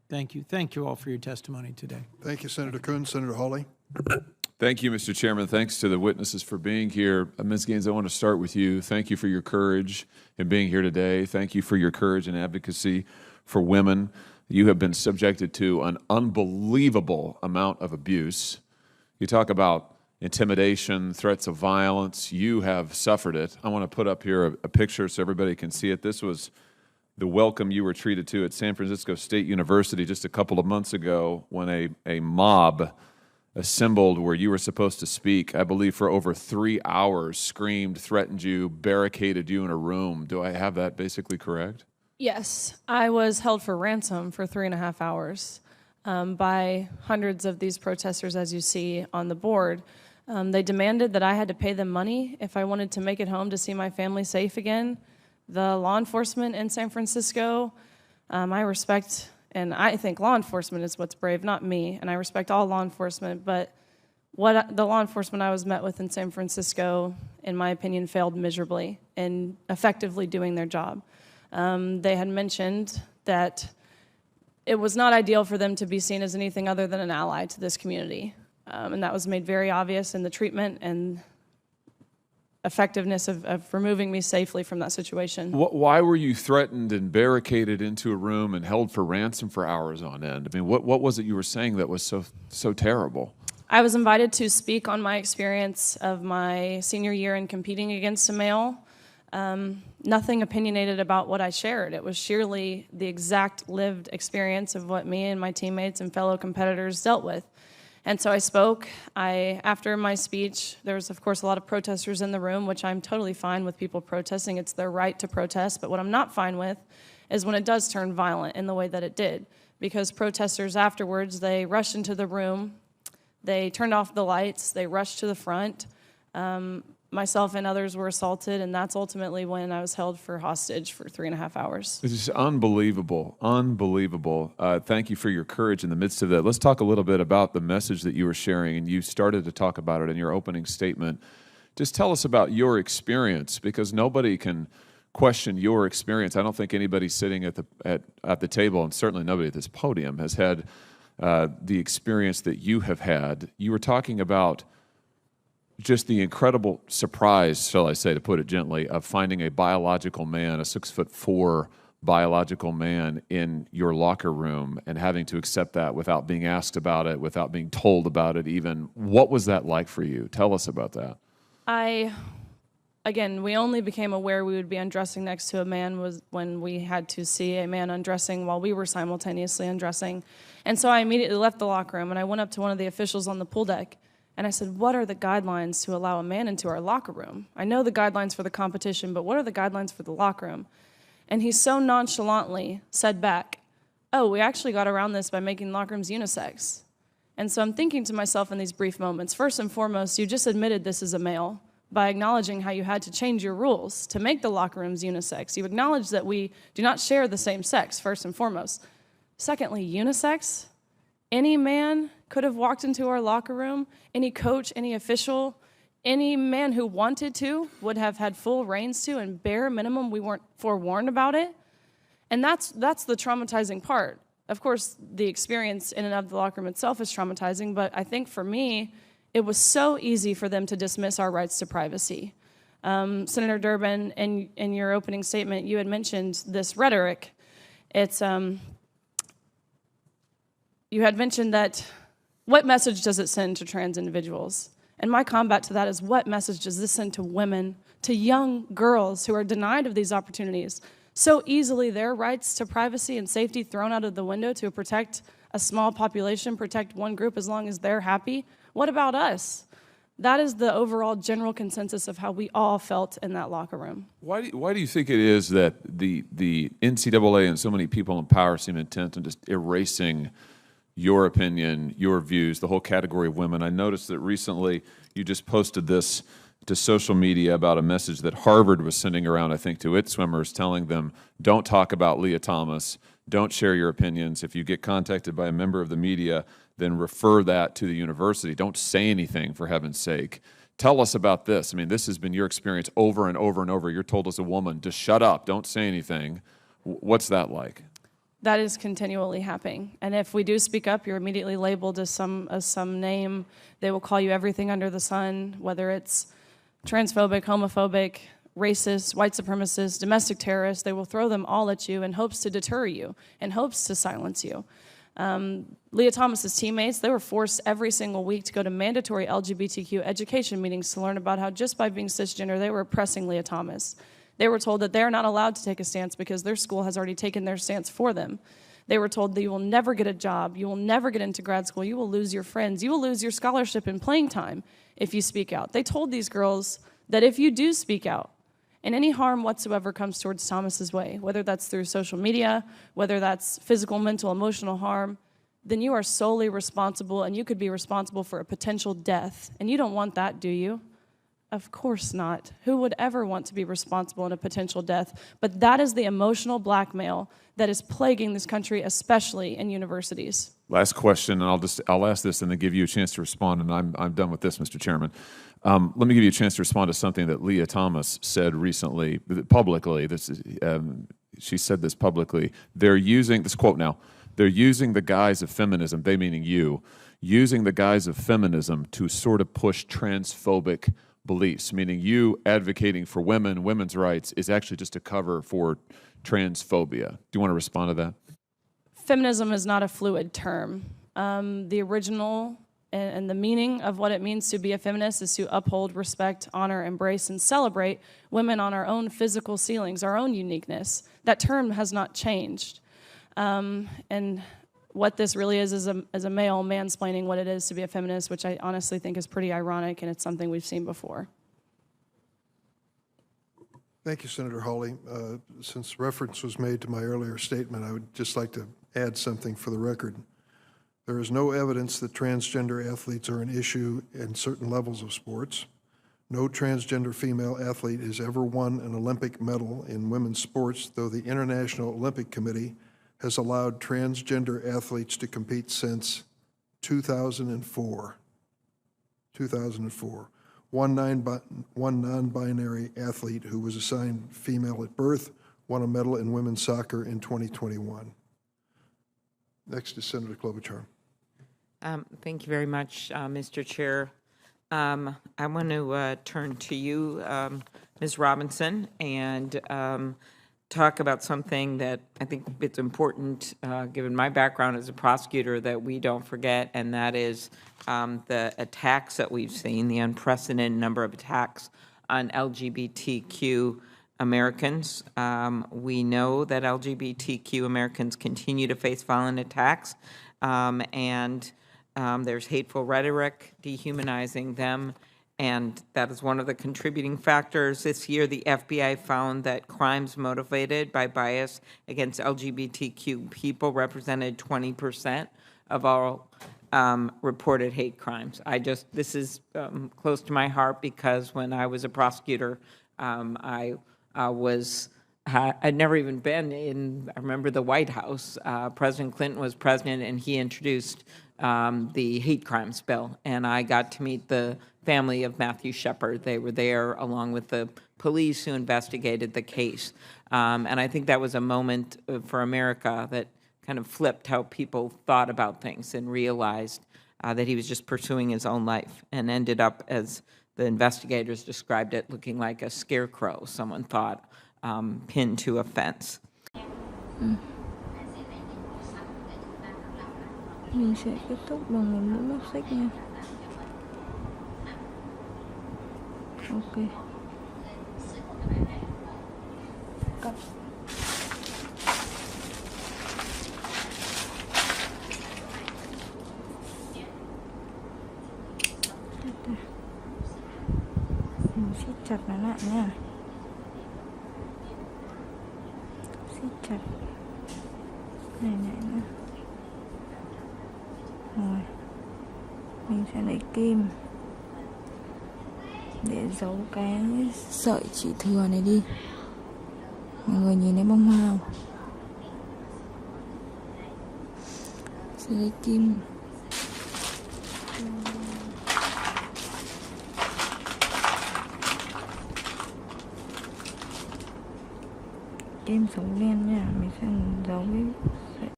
Thank you. Thank you all for your testimony today. Thank you, Senator Coons. Senator Hawley. Thank you, Mr. Chairman. Thanks to the witnesses for being here. Ms. Gaines, I want to start with you. Thank you for your courage in being here today. Thank you for your courage and advocacy for women. You have been subjected to an unbelievable amount of abuse. You talk about intimidation, threats of violence. You have suffered it. I want to put up here a picture so everybody can see it. This was the welcome you were treated to at San Francisco State University just a couple of months ago when a mob assembled where you were supposed to speak, I believe for over 3 hours, screamed, threatened you, barricaded you in a room. Do I have that basically correct? Yes. I was held for ransom for 3.5 hours by hundreds of these protesters, as you see on the board. They demanded that I had to pay them money if I wanted to make it home to see my family safe again. The law enforcement in San Francisco, I respect, and I think law enforcement is what's brave, not me, and I respect all law enforcement, but the law enforcement I was met with in San Francisco, in my opinion, failed miserably in effectively doing their job. They had mentioned that it was not ideal for them to be seen as anything other than an ally to this community, and that was made very obvious in the treatment and effectiveness of removing me safely from that situation. Why were you threatened and barricaded into a room and held for ransom for hours on end? I mean, what was it you were saying that was so terrible? I was invited to speak on my experience of my senior year in competing against a male. Nothing opinionated about what I shared. It was sheerly the exact lived experience of what me and my teammates and fellow competitors dealt with. And so I spoke. After my speech, there was, of course, a lot of protesters in the room, which I'm totally fine with people protesting. It's their right to protest. But what I'm not fine with is when it does turn violent in the way that it did. Because protesters afterwards, they rushed into the room. They turned off the lights. They rushed to the front. Myself and others were assaulted, and that's ultimately when I was held for hostage for 3.5 hours. This is unbelievable, unbelievable. Thank you for your courage in the midst of that. Let's talk a little bit about the message that you were sharing, and you started to talk about it in your opening statement. Just tell us about your experience, because nobody can question your experience. I don't think anybody sitting at the table, and certainly nobody at this podium, has had the experience that you have had. You were talking about just the incredible surprise, shall I say, to put it gently, of finding a biological man, a 6'4" biological man in your locker room and having to accept that without being asked about it, without being told about it even. What was that like for you? Tell us about that. Again, we only became aware we would be undressing next to a man was when we had to see a man undressing while we were simultaneously undressing. And so I immediately left the locker room and I went up to one of the officials on the pool deck. And I said, what are the guidelines to allow a man into our locker room? I know the guidelines for the competition, but what are the guidelines for the locker room? And he so nonchalantly said back, oh, we actually got around this by making locker rooms unisex. And so I'm thinking to myself in these brief moments, first and foremost, you just admitted this is a male by acknowledging how you had to change your rules to make the locker rooms unisex. You acknowledge that we do not share the same sex, first and foremost. Secondly, unisex? Any man could have walked into our locker room, any coach, any official, any man who wanted to would have had full reins to, and bare minimum, we weren't forewarned about it. And that's the traumatizing part. Of course, the experience in and of the locker room itself is traumatizing, but I think for me, it was so easy for them to dismiss our rights to privacy. Senator Durbin, in your opening statement, you had mentioned this rhetoric. It's you had mentioned that what message does it send to trans individuals? And my combat to that is what message does this send to women, to young girls who are denied of these opportunities? So easily their rights to privacy and safety thrown out of the window to protect a small population, protect one group as long as they're happy. What about us? That is the overall general consensus of how we all felt in that locker room. Why do you think it is that the NCAA and so many people in power seem intent on just erasing your opinion, your views, the whole category of women? I noticed that recently you just posted this to social media about a message that Harvard was sending around, I think, to its swimmers, telling them, don't talk about Leah Thomas, don't share your opinions. If you get contacted by a member of the media, then refer that to the university. Don't say anything, for heaven's sake. Tell us about this. I mean, this has been your experience over and over and over. You're told as a woman to shut up, don't say anything. What's that like? that is continually happening. And if we do speak up, you're immediately labeled as some name. They will call you everything under the sun, whether it's transphobic, homophobic, racist, white supremacist, domestic terrorist. They will throw them all at you in hopes to deter you, in hopes to silence you. Leah Thomas's teammates, they were forced every single week to go to mandatory LGBTQ education meetings to learn about how just by being cisgender, they were oppressing Leah Thomas. They were told that they're not allowed to take a stance because their school has already taken their stance for them. They were told that you will never get a job, you will never get into grad school, you will lose your friends, you will lose your scholarship and playing time if you speak out. They told these girls that if you do speak out, and any harm whatsoever comes towards Thomas's way, whether that's through social media, whether that's physical, mental, emotional harm, then you are solely responsible, and you could be responsible for a potential death. And you don't want that, do you? Of course not. Who would ever want to be responsible in a potential death? But that is the emotional blackmail that is plaguing this country, especially in universities. Last question, and I'll ask this and then give you a chance to respond, and I'm done with this, Mr. Chairman. Let me give you a chance to respond to something that Leah Thomas said recently, publicly. She said this publicly. They're using, this quote now, they're using the guise of feminism, they meaning you, using the guise of feminism to sort of push transphobic beliefs, meaning you advocating for women, women's rights is actually just a cover for transphobia. Do you want to respond to that? Feminism is not a fluid term. The original and the meaning of what it means to be a feminist is to uphold, respect, honor, embrace, and celebrate women on our own physical ceilings, our own uniqueness. That term has not changed. And what this really is a male mansplaining what it is to be a feminist, which I honestly think is pretty ironic, and it's something we've seen before. Thank you, Senator Hawley. Since reference was made to my earlier statement, I would just like to add something for the record. There is no evidence that transgender athletes are an issue in certain levels of sports. No transgender female athlete has ever won an Olympic medal in women's sports, though the International Olympic Committee has allowed transgender athletes to compete since 2004. 2004. One non-binary athlete who was assigned female at birth won a medal in women's soccer in 2021. Next is Senator Klobuchar. Thank you very much, Mr. Chair. I want to turn to you, Ms. Robinson, and talk about something that I think it's important, given my background as a prosecutor, that we don't forget, and that is the attacks that we've seen, the unprecedented number of attacks on LGBTQ Americans. We know that LGBTQ Americans continue to face violent attacks, and there's hateful rhetoric dehumanizing them, and that is one of the contributing factors. This year, the FBI found that crimes motivated by bias against LGBTQ people represented 20% of all reported hate crimes. This is close to my heart because when I was a prosecutor, I'd never even been in, I remember the White House. President Clinton was president, and he introduced the hate crimes bill, and I got to meet the family of Matthew Shepard. They were there along with the police who investigated the case. And I think that was a moment for America that kind of flipped how people thought about things and realized that he was just pursuing his own life and ended up, as the investigators described it, looking like a scarecrow, someone thought, pinned to a fence. Mình sẽ kết thúc bằng một mũi móc xích nha. Ok. Cắt. Mình siết chặt nó lại nha. Siết chặt. Này nữa. Rồi, mình sẽ lấy kim để giấu cái sợi chỉ thừa này đi. Mọi người nhìn thấy bông hoa không? Sẽ lấy kim. Kim sống đen.